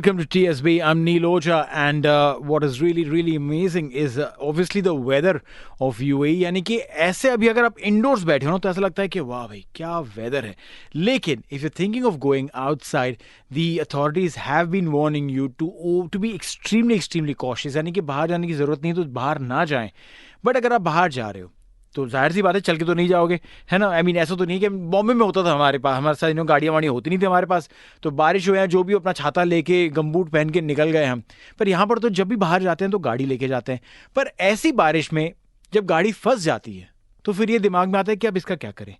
Welcome to TSB. I'm Neil Oja, and what is really amazing is obviously the weather of UAE. यानी कि ऐसे अभी अगर आप इंडोर्स बैठे हो ना तो ऐसा लगता है कि वाह भाई क्या वेदर है. लेकिन if you're thinking of going outside, the authorities have been warning you to be extremely cautious. यानी कि बाहर जाने की जरूरत नहीं है तो बाहर ना जाएं. बट अगर आप बाहर जा रहे हो तो जाहिर सी बात है चल के तो नहीं जाओगे, है ना. आई मीन ऐसा तो नहीं कि बॉम्बे में होता था हमारे पास, हमारे साथ गाड़ियाँ वाड़ियाँ होती नहीं थी हमारे पास, तो बारिश हो या जो भी अपना छाता लेके गमबूट पहन के निकल गए हम. पर यहाँ पर तो जब भी बाहर जाते हैं तो गाड़ी लेके जाते हैं. पर ऐसी बारिश में जब गाड़ी फंस जाती है तो फिर ये दिमाग में आता है कि अब इसका क्या करें,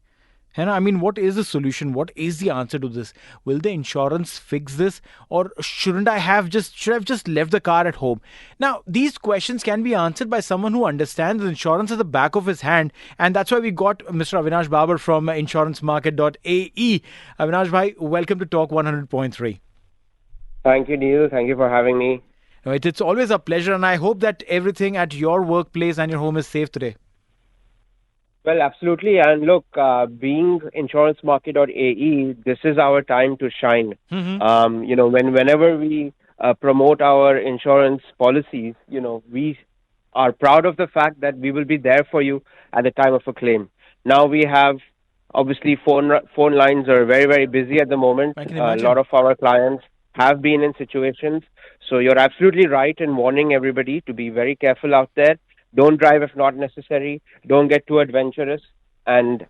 है ना. I mean what is the solution, what is the answer to this? Will the insurance fix this, or should I have just left the car at home? Now these questions can be answered by someone who understands insurance at the back of his hand, and that's why we got Mr. Avinash Babur from InsuranceMarket.ae. Avinash bhai, welcome to Talk 100.3. Thank you, Neil. Thank you for having me. It's always a pleasure, and I hope that everything at your workplace and your home is safe today. Well, absolutely. And look, being InsuranceMarket.ae, this is our time to shine. Whenever we promote our insurance policies, we are proud of the fact that we will be there for you at the time of a claim. Now we have, obviously, phone lines are very busy at the moment. I can A imagine. lot of our clients have been in situations. So you're absolutely right in warning everybody to be very careful out there. Don't drive if not necessary. Don't get too adventurous. And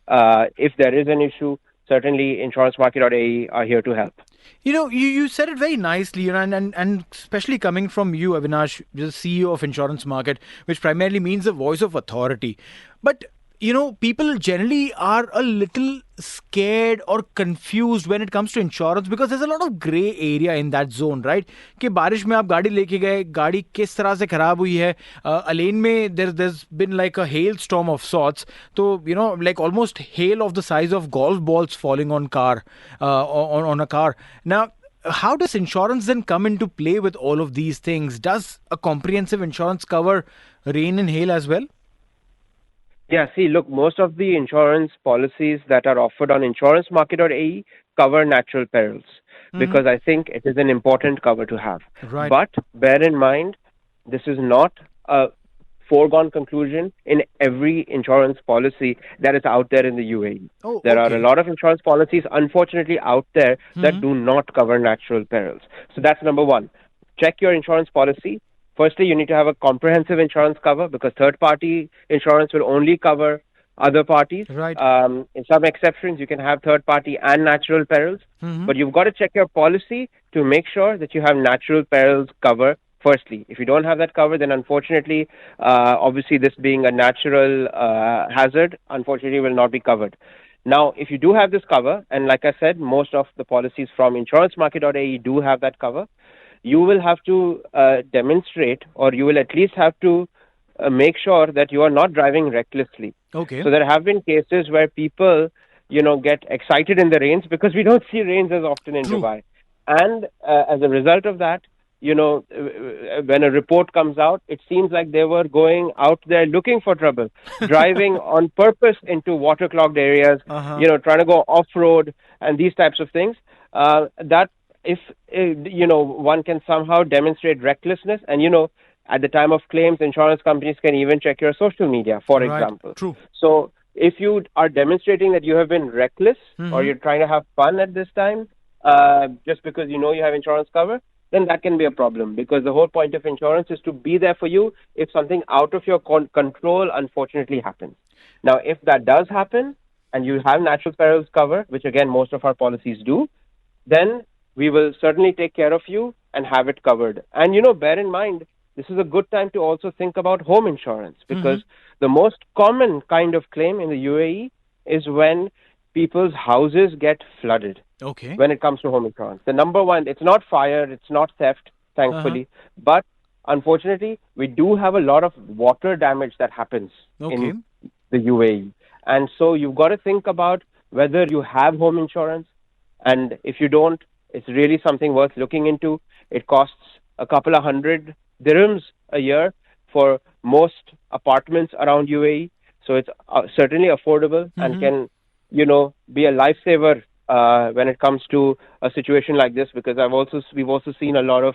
if there is an issue, certainly InsuranceMarket.ae are here to help. You said it very nicely, and especially coming from you, Avinash, the CEO of Insurance Market, which primarily means the voice of authority. But people generally are a little scared or confused when it comes to insurance because there's a lot of gray area in that zone, right? कि बारिश में आप गाड़ी लेके गए, गाड़ी किस तरह से खराब हुई है, अलेन में there's been like a hailstorm of sorts, तो like almost hail of the size of golf balls falling on a car. Now, how does insurance then come into play with all of these things? Does a comprehensive insurance cover rain and hail as well? Yeah, see, look, most of the insurance policies that are offered on InsuranceMarket.ae cover natural perils because I think it is an important cover to have. Right. But bear in mind, this is not a foregone conclusion in every insurance policy that is out there in the UAE. Oh, there okay. are a lot of insurance policies, unfortunately, out there that do not cover natural perils. So that's number one. Check your insurance policy. Firstly, you need to have a comprehensive insurance cover because third-party insurance will only cover other parties. Right. In some exceptions, you can have third-party and natural perils. But you've got to check your policy to make sure that you have natural perils cover firstly. If you don't have that cover, then unfortunately, obviously this being a natural hazard, unfortunately will not be covered. Now, if you do have this cover, and like I said, most of the policies from InsuranceMarket.ae do have that cover, you will have to demonstrate, or you will at least have to make sure that you are not driving recklessly. Okay. So there have been cases where people, get excited in the rains because we don't see rains as often in True. Dubai. And as a result of that, when a report comes out, it seems like they were going out there looking for trouble, driving on purpose into waterlogged areas, trying to go off-road and these types of things. That if one can somehow demonstrate recklessness, and at the time of claims, insurance companies can even check your social media, for Right. example. True. So if you are demonstrating that you have been reckless or you're trying to have fun at this time, just because you have insurance cover, then that can be a problem, because the whole point of insurance is to be there for you if something out of your control unfortunately happens. Now, if that does happen and you have natural perils cover, which again most of our policies do, then we will certainly take care of you and have it covered. And bear in mind, this is a good time to also think about home insurance, because the most common kind of claim in the UAE is when people's houses get flooded. Okay. When it comes to home insurance, the number one, it's not fire, it's not theft, thankfully, but unfortunately, we do have a lot of water damage that happens in the UAE. And so you've got to think about whether you have home insurance, and if you don't, it's really something worth looking into. It costs a couple of hundred dirhams a year for most apartments around UAE, so it's certainly affordable and can, be a lifesaver when it comes to a situation like this, because we've also seen a lot of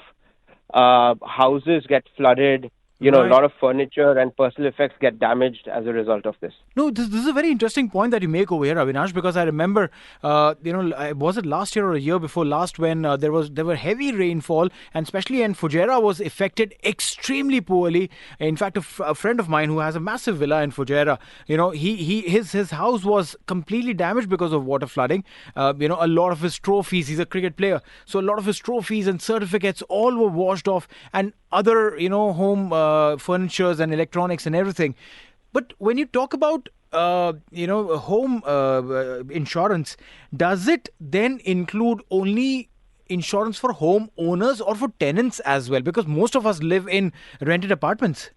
houses get flooded. A Right. lot of furniture and personal effects get damaged as a result of this. No, this is a very interesting point that you make over here, Avinash, because I remember, was it last year or a year before last when there were heavy rainfall, and especially and Fujairah was affected extremely poorly. In fact, a friend of mine who has a massive villa in Fujairah, his house was completely damaged because of water flooding. A lot of his trophies, he's a cricket player, so a lot of his trophies and certificates all were washed off, and other home furnitures and electronics and everything. But when you talk about home insurance, does it then include only insurance for home owners or for tenants as well? Because most of us live in rented apartments.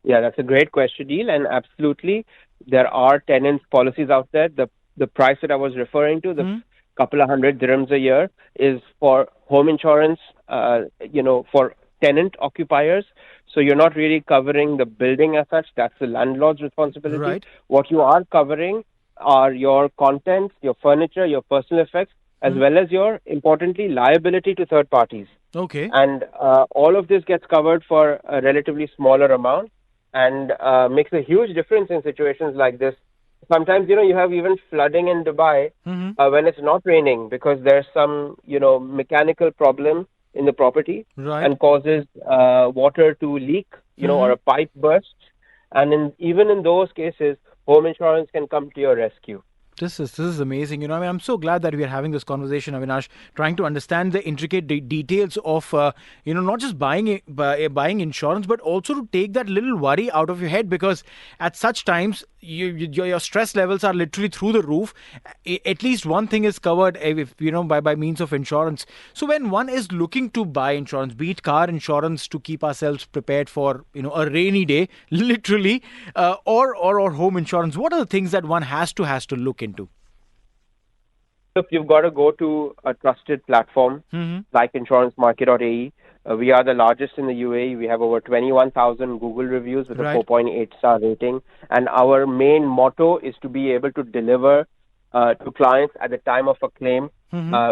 Yeah, that's a great question, Neil, and absolutely, there are tenants policies out there. The price that I was referring to, the couple of hundred dirhams a year, is for home insurance. For tenant occupiers. So you're not really covering the building as such. That's the landlord's responsibility. Right. What you are covering are your contents, your furniture, your personal effects, as well as your, importantly, liability to third parties. Okay. And all of this gets covered for a relatively smaller amount and makes a huge difference in situations like this. Sometimes, you have even flooding in Dubai when it's not raining because there's some, mechanical problem in the property, right, and causes water to leak, or a pipe burst. And even in those cases, home insurance can come to your rescue. This is amazing. I'm so glad that we are having this conversation, Avinash, trying to understand the intricate details of, not just buying insurance, but also to take that little worry out of your head, because at such times, your stress levels are literally through the roof. At least one thing is covered, if by means of insurance. So when one is looking to buy insurance, be it car insurance to keep ourselves prepared for a rainy day, literally, or home insurance, what are the things that one has to look into? Look, you've got to go to a trusted platform like InsuranceMarket.ae. We are the largest in the UAE. We have over 21,000 Google reviews with a 4.8-star rating. And our main motto is to be able to deliver to clients at the time of a claim.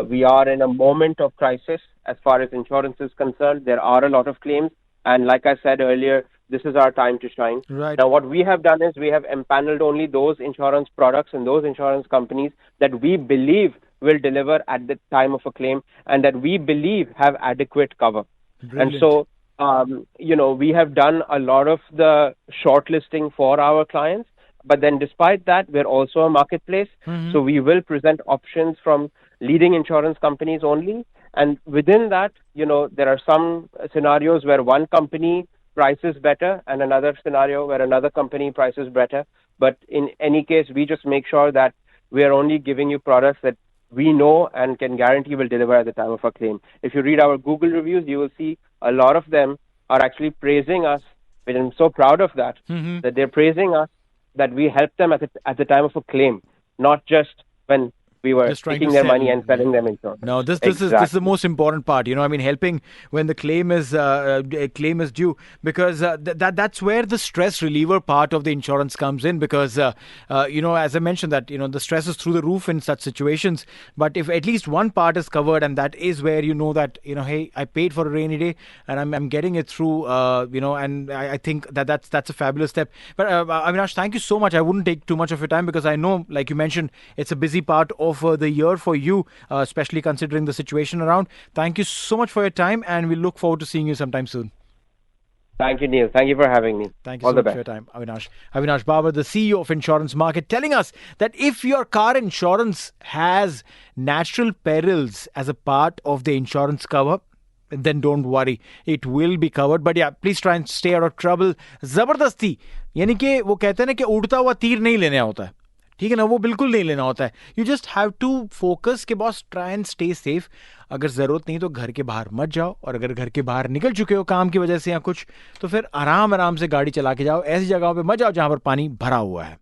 We are in a moment of crisis as far as insurance is concerned. There are a lot of claims. And like I said earlier, this is our time to shine. Right. Now, what we have done is we have empaneled only those insurance products and those insurance companies that we believe will deliver at the time of a claim and that we believe have adequate cover. Brilliant. And so, we have done a lot of the shortlisting for our clients. But then despite that, we're also a marketplace. So we will present options from leading insurance companies only. And within that, there are some scenarios where one company prices better and another scenario where another company prices better. But in any case, we just make sure that we are only giving you products that we know and can guarantee will deliver at the time of a claim. If you read our Google reviews, you will see a lot of them are actually praising us, and I'm so proud of that, that they're praising us, that we help them at the time of a claim, not just when we were taking their money and selling them insurance. No, this is the most important part. Helping when the claim is due, because that's where the stress reliever part of the insurance comes in. Because as I mentioned that the stress is through the roof in such situations. But if at least one part is covered, and that is where that hey, I paid for a rainy day and I'm getting it through. And I think that's a fabulous step. But Avinash, thank you so much. I wouldn't take too much of your time because I know, like you mentioned, it's a busy part of the year for you, especially considering the situation around. Thank you so much for your time, and we look forward to seeing you sometime soon. Thank you, Neil. Thank you for having me. Thank you so much for your time, Avinash. Avinash Babur, the CEO of Insurance Market, telling us that if your car insurance has natural perils as a part of the insurance cover, then don't worry, it will be covered. But yeah, please try and stay out of trouble. जबरदस्ती यानी कि वो कहते हैं ना कि उड़ता हुआ तीर नहीं लेना होता है, ठीक है ना, वो बिल्कुल नहीं लेना होता है. You just have to focus के boss, try and stay safe. अगर जरूरत नहीं तो घर के बाहर मत जाओ, और अगर घर के बाहर निकल चुके हो काम की वजह से या कुछ, तो फिर आराम से गाड़ी चला के जाओ, ऐसी जगहों पे मत जाओ जहां पर पानी भरा हुआ है.